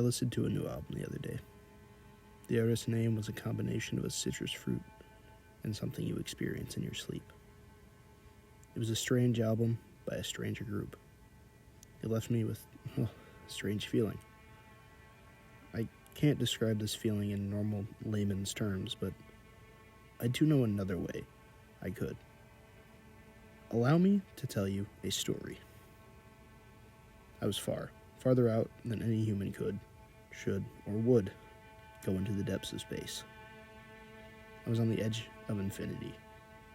I listened to a new album the other day. The artist's name was a combination of a citrus fruit and something you experience in your sleep. It was a strange album by a stranger group. It left me with, a strange feeling. I can't describe this feeling in normal layman's terms, but I do know another way I could. Allow me to tell you a story. I was farther out than any human could, should, or would go into the depths of space. I was on the edge of infinity,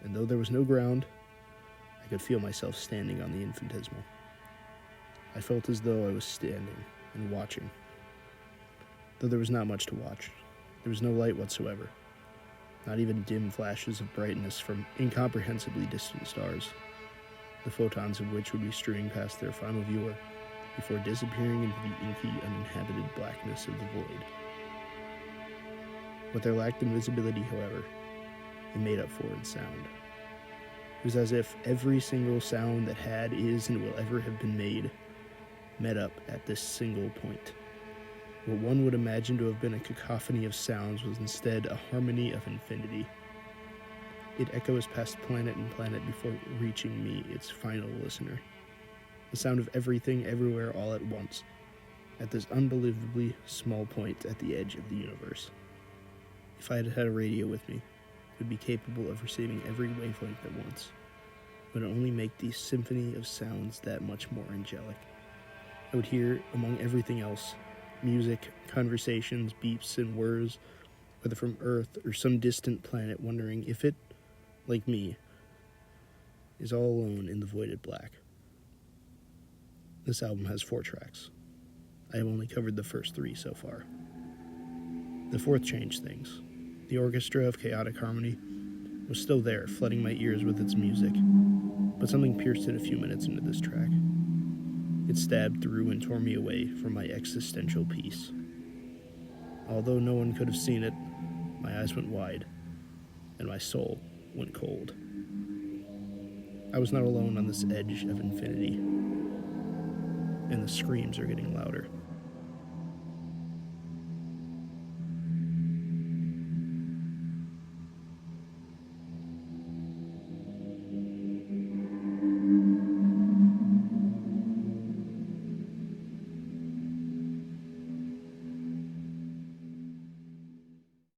and though there was no ground, I could feel myself standing on the infinitesimal. I felt as though I was standing and watching. Though there was not much to watch, there was no light whatsoever, not even dim flashes of brightness from incomprehensibly distant stars, the photons of which would be streaming past their final viewer before disappearing into the inky, uninhabited blackness of the void. What there lacked in visibility, however, it made up for in sound. It was as if every single sound that had, is, and will ever have been made met up at this single point. What one would imagine to have been a cacophony of sounds was instead a harmony of infinity. It echoes past planet and planet before reaching me, its final listener. The sound of everything, everywhere, all at once, at this unbelievably small point at the edge of the universe. If I had had a radio with me, it would be capable of receiving every wavelength at once. It would only make the symphony of sounds that much more angelic. I would hear, among everything else, music, conversations, beeps, and whirs, whether from Earth or some distant planet, wondering if it, like me, is all alone in the voided black. This album has 4 tracks. I have only covered the first 3 so far. The fourth changed things. The orchestra of chaotic harmony was still there, flooding my ears with its music, but something pierced it a few minutes into this track. It stabbed through and tore me away from my existential peace. Although no one could have seen it, my eyes went wide, and my soul went cold. I was not alone on this edge of infinity, and the screams are getting louder.